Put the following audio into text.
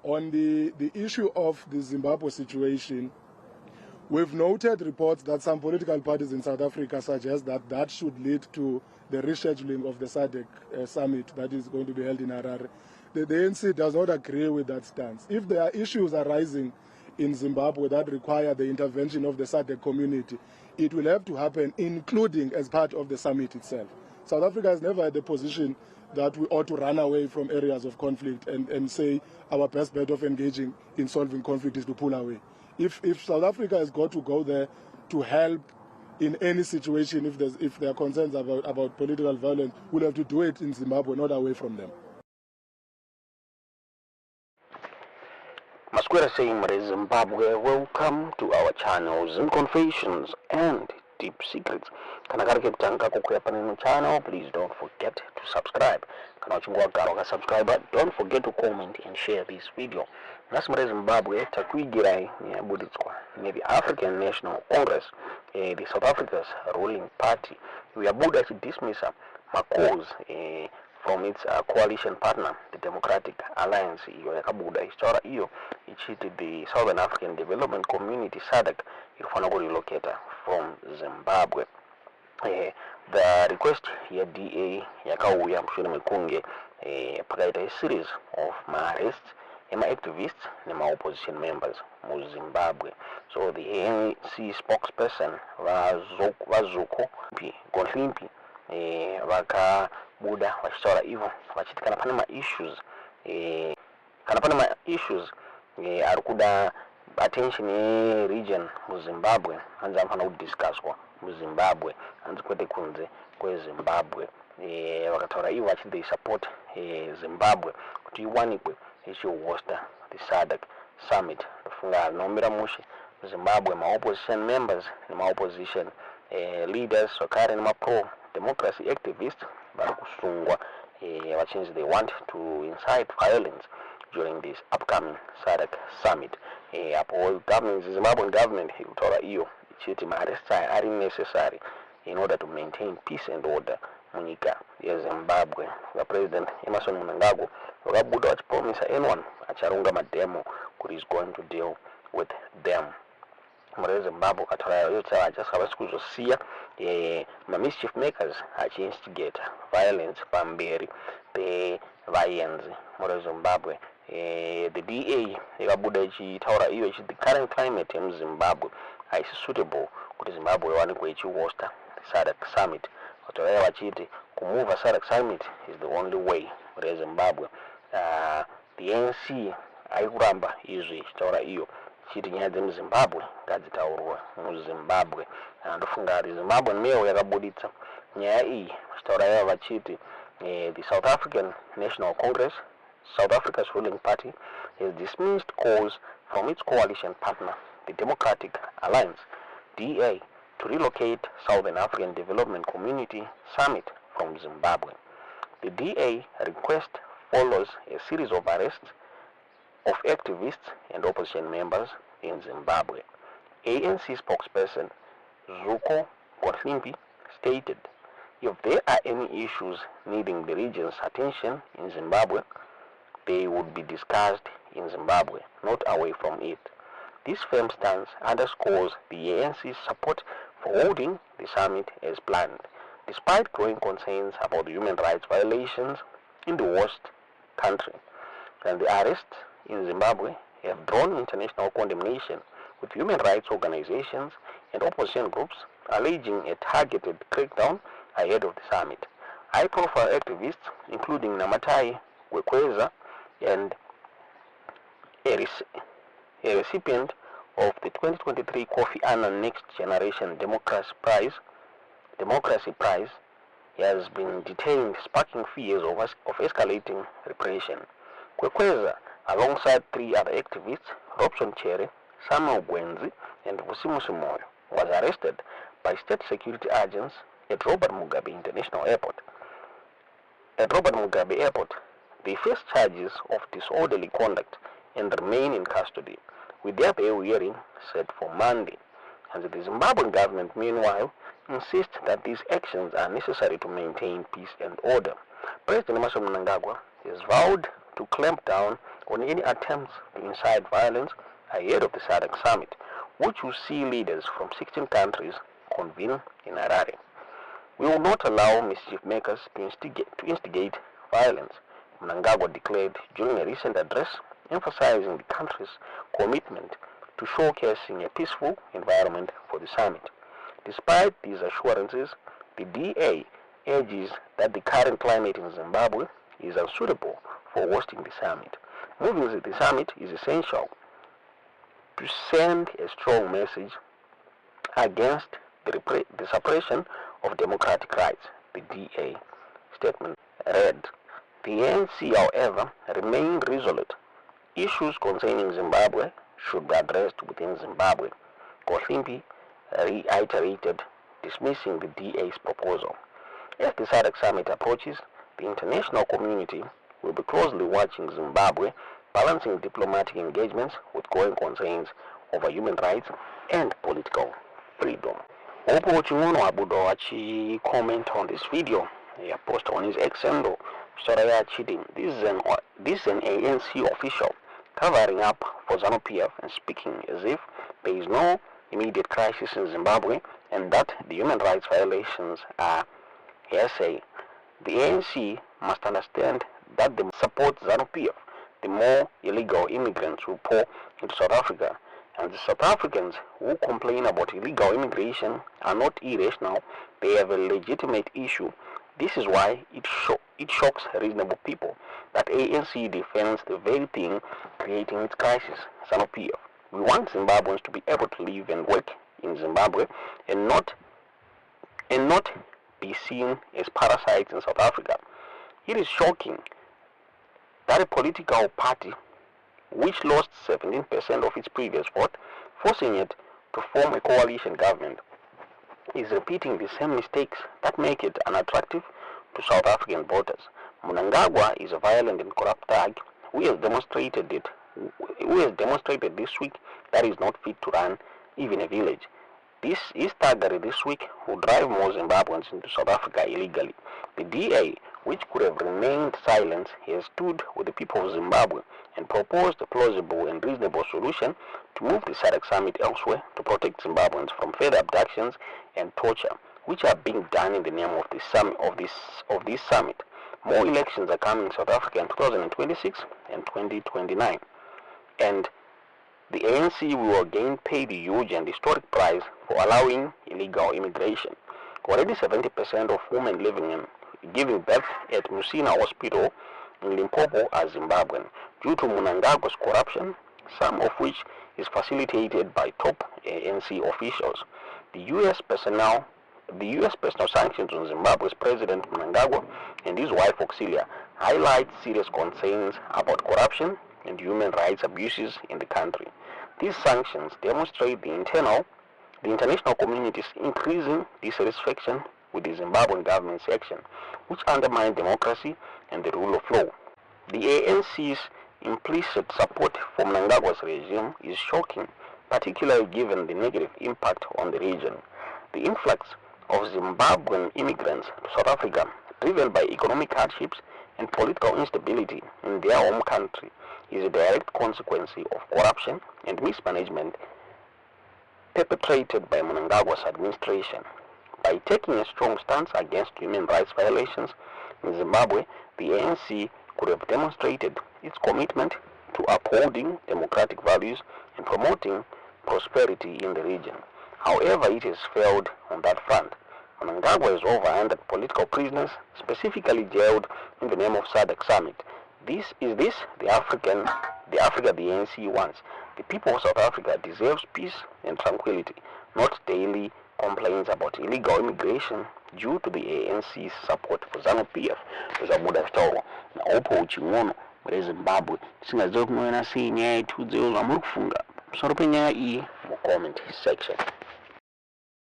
On the issue of the Zimbabwe situation, we've noted reports that some political parties in South Africa suggest that that should lead to the rescheduling of the Sadc summit that is going to be held in Harare. The ANC does not agree with that stance. If there are issues arising in Zimbabwe that require the intervention of the Sadc community, it will have to happen, including as part of the summit itself. South Africa has never had the position that we ought to run away from areas of conflict and say our best bet of engaging in solving conflict is to pull away. If South Africa has got to go there to help in any situation, if there are concerns about political violence, we'll have to do it in Zimbabwe, not away from them. Masquera saying Zimbabwe, welcome to our channels and confessions and deep secrets. Kana kari kutanga kukuya paneno channel, please don't forget to subscribe. Kana uchingwa garo ka subscribe, don't forget to comment and share this video. Nasi Zimbabwe takuigirai ni abuditswa ni the African National Congress, the South Africa's ruling party. We are buda to dismiss calls from its coalition partner, the Democratic Alliance. Iyo yakabuda historia iyo ichiti the Southern African Development Community SADC ilifana relocate from Zimbabwe. The request ya DA yakauya mshoni mikunge pakaita a series of arrests and activists and opposition members mu Zimbabwe. So the ANC spokesperson Vazuko Gonhlimpi vakabuda vachitaura ivo vachiti kana pane ma-issues ari kuda attention region mu Zimbabwe hanzi anofana kudiscusswa mu Zimbabwe hanzi kwete kunze kweZimbabwe. Vakataura ivo vachiti they support Zimbabwe kuti iwanikwe ichihosta the SADC summit. Ndofunga rinomira mushe Zimbabwe ma-opposition members nema-opposition leaders vakare nema-pro-democracy activists vari kusungwa vachinzi they want to incite violence during this upcoming SADC summit. Apo Zimbabwean government ikutaura iyo ichiti ma-arrests aya ari necessary in order to maintain peace and order munyika yeZimbabwe. The President Emmerson Mnangagwa vakabuda vachipromisa anyone acharunga mademo kuti is going to deal with them. Muri Zimbabwe kataura yotsava achasaka vasi kuzosiya ma-mischief makers achi-instigate violence pamberi pevaenzi muri Zimbabwe. The DA yakabuda ichitaura iyo ichiti the current climate yemuZimbabwe haisi suitable kuti Zimbabwe iwanikwe ichihosta SADC summit. Vataura vachiti kumove SADC summit is the only way muri Zimbabwe. The ANC aikuramba izvi ichitaura iyo chiti nyaya dzemuZimbabwe ngadzitaurwa muZimbabwe. Ndofunga kuti Zimbabwean Mail yakabuditsa nyaya iyi vachitaura ivo vachiti the South African National Congress, South Africa's ruling party, has dismissed calls from its coalition partner, the Democratic Alliance, DA, to relocate Southern African Development Community Summit from Zimbabwe. The DA request follows a series of arrests of activists and opposition members in Zimbabwe. ANC spokesperson Zuko Gonhlimpi stated, if there are any issues needing the region's attention in Zimbabwe, they would be discussed in Zimbabwe, not away from it. This firm stance underscores the ANC's support for holding the summit as planned, despite growing concerns about the human rights violations in the host country. And the arrests in Zimbabwe have drawn international condemnation, with human rights organizations and opposition groups alleging a targeted crackdown ahead of the summit. High-profile activists, including Namatai Wekweza and a recipient of the 2023 Kofi Annan Next Generation Democracy Prize, has been detained, sparking fears of escalating repression. Wekweza, alongside three other activists, Robson Chere, Samuel Gwenzi, and Vusimusi Moyo, was arrested by state security agents at Robert Mugabe International Airport. At Robert Mugabe Airport, they face charges of disorderly conduct and remain in custody, with their bail hearing set for Monday. And the Zimbabwean government, meanwhile, insists that these actions are necessary to maintain peace and order. President Emmerson Mnangagwa has vowed to clamp down on any attempts to incite violence ahead of the SADC summit, which will see leaders from 16 countries convene in Harare. We will not allow mischief makers to instigate violence, Mnangagwa declared during a recent address, emphasizing the country's commitment to showcasing a peaceful environment for the summit. Despite these assurances, the DA urges that the current climate in Zimbabwe is unsuitable for hosting the summit. Moving to the summit is essential to send a strong message against the suppression of democratic rights, the DA statement read. The ANC, however, remained resolute. Issues concerning Zimbabwe should be addressed within Zimbabwe, Kothimpi reiterated, dismissing the DA's proposal. As the SADC summit approaches, the international community will be closely watching Zimbabwe, balancing diplomatic engagements with growing concerns over human rights and political freedom. Opo Chimono Abudo achi comment on this video. He posted on his X handle. Soraya cheating. This is an ANC official covering up for ZANU-PF and speaking as if there is no immediate crisis in Zimbabwe and that the human rights violations are hearsay. The ANC must understand that they support ZANU-PF. The more illegal immigrants who pour into South Africa, and the South Africans who complain about illegal immigration are not irrational, they have a legitimate issue. This is why it shocks reasonable people that ANC defends the very thing creating its crisis, ZANU-PF. We want Zimbabweans to be able to live and work in Zimbabwe and not be seen as parasites in South Africa. It is shocking that a political party which lost 17% of its previous vote, forcing it to form a coalition government, is repeating the same mistakes that make it unattractive to South African voters. Mnangagwa is a violent and corrupt thug who has demonstrated this week that he is not fit to run even a village. This is thuggery this week who drive more Zimbabweans into South Africa illegally. The DA, which could have remained silent, has stood with the people of Zimbabwe and proposed a plausible and reasonable solution to move the SADC summit elsewhere to protect Zimbabweans from further abductions and torture, which are being done in the name of this summit. More elections are coming in South Africa in 2026 and 2029, and the ANC will again pay the huge and historic price for allowing illegal immigration. Already 70% of women giving birth at Musina Hospital in Limpopo are Zimbabwean, due to Mnangagwa's corruption, some of which is facilitated by top ANC officials. The U.S. personal sanctions on Zimbabwe's President Mnangagwa and his wife Auxilia highlight serious concerns about corruption and human rights abuses in the country. These sanctions demonstrate the international community's increasing dissatisfaction with the Zimbabwean government's action, which undermine democracy and the rule of law. The ANC's implicit support for Mnangagwa's regime is shocking, particularly given the negative impact on the region. The influx of Zimbabwean immigrants to South Africa, driven by economic hardships and political instability in their home country, is a direct consequence of corruption and mismanagement perpetrated by Mnangagwa's administration. By taking a strong stance against human rights violations in Zimbabwe, the ANC could have demonstrated its commitment to upholding democratic values and promoting prosperity in the region. However, it has failed on that front. Mnangagwa has over 100 political prisoners, specifically jailed in the name of SADC summit. Is this the Africa the ANC wants? The people of South Africa deserves peace and tranquility, not daily complaints about illegal immigration due to the ANC's support for ZANU-PF. Zvazotaurwa na Opo Chimono muri Zimbabwe. Singaziva kumwe na sei nyaya yetu dzeyo zvamuri kufunga pamusoro penyaya iyi mu comment section.